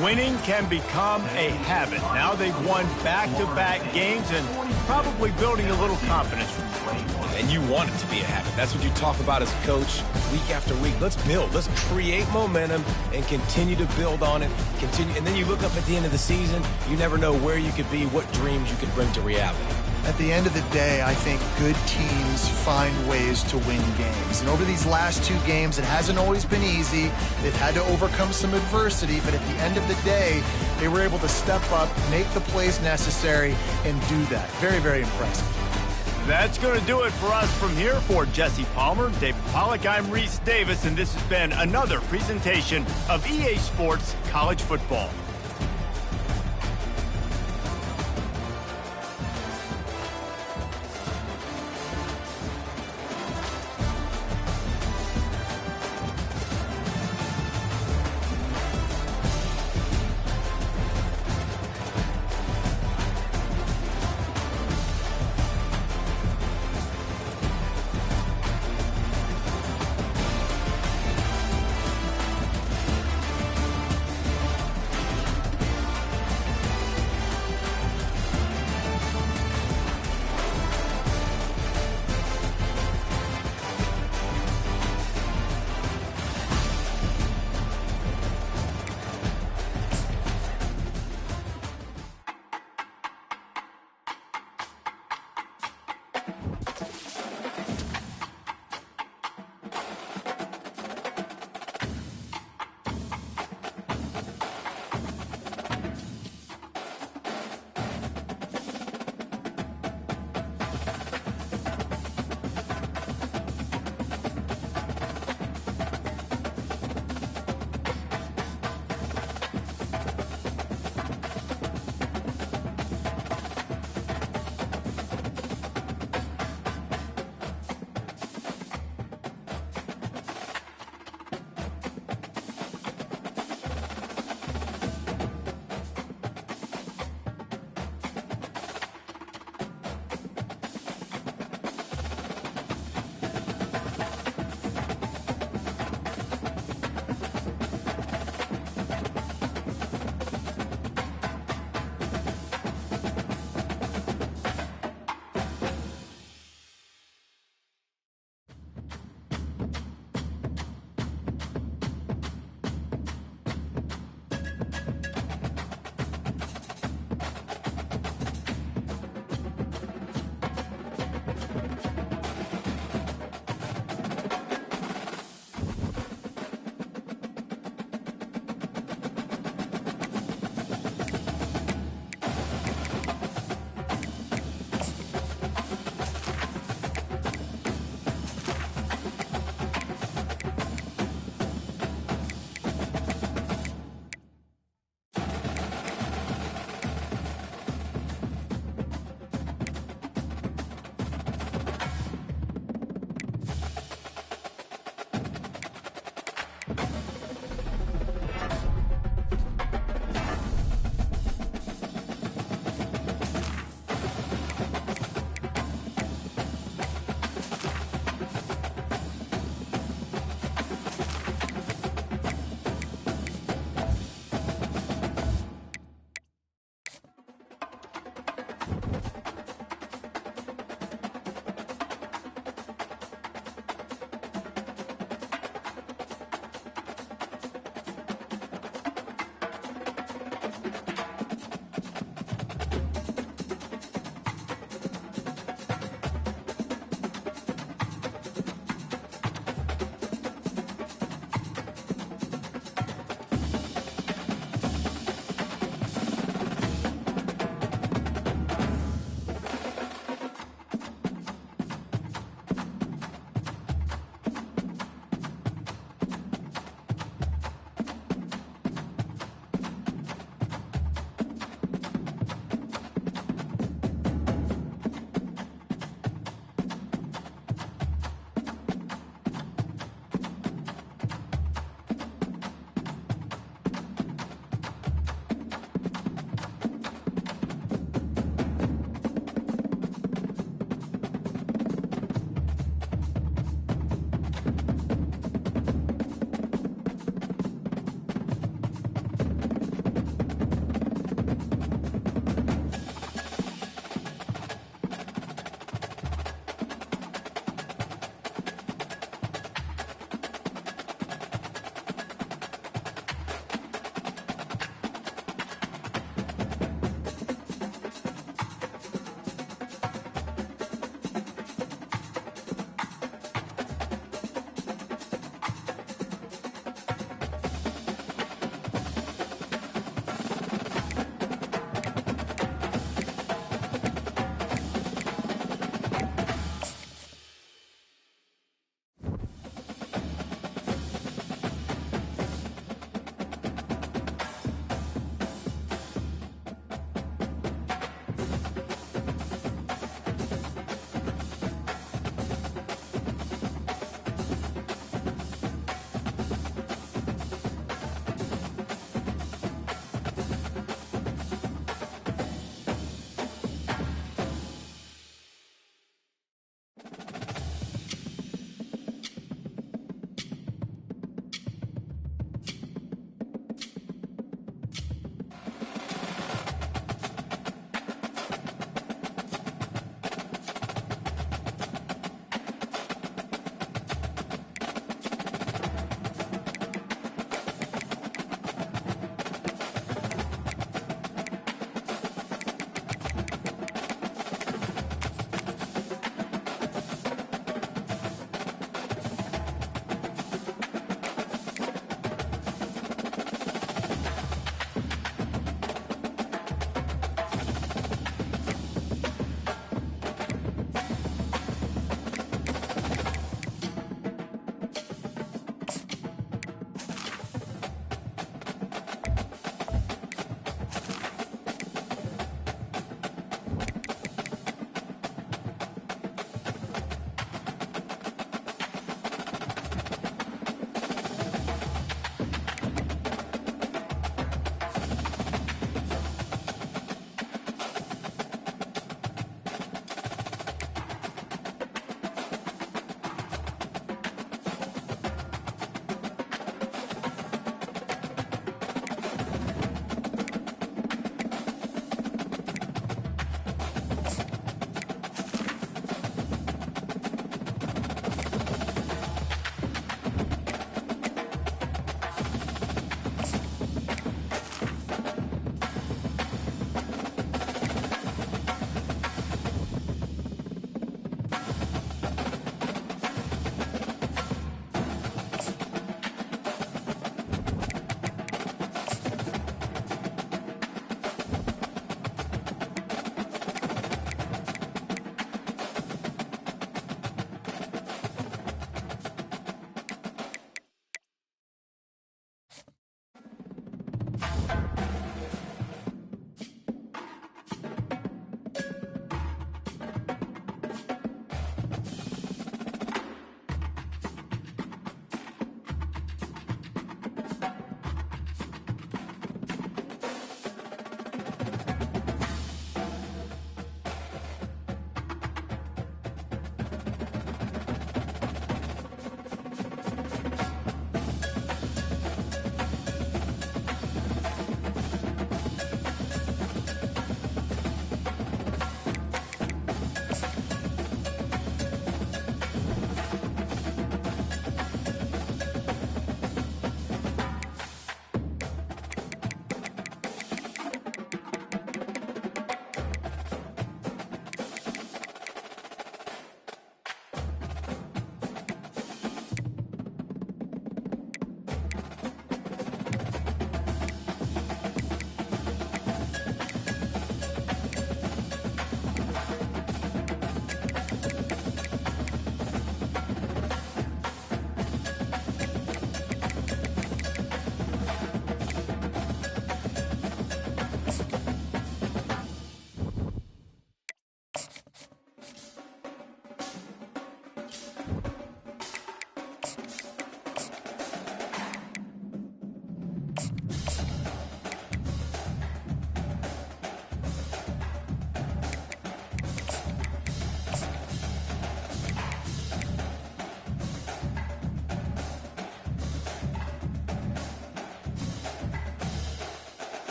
Winning can become a habit. Now they've won back-to-back games and probably building a little confidence from the play. And you want it to be a habit. That's what you talk about as a coach week after week. Let's build. Let's create momentum and continue to build on it. And then you look up at the end of the season, you never know where you could be, what dreams you could bring to reality. At the end of the day, I think good teams find ways to win games. And over these last 2 games, it hasn't always been easy. They've had to overcome some adversity, but at the end of the day, they were able to step up, make the plays necessary, and do that. Very, very impressive. That's going to do it for us from here. For Jesse Palmer, David Pollack, I'm Reese Davis, and this has been another presentation of EA Sports College Football.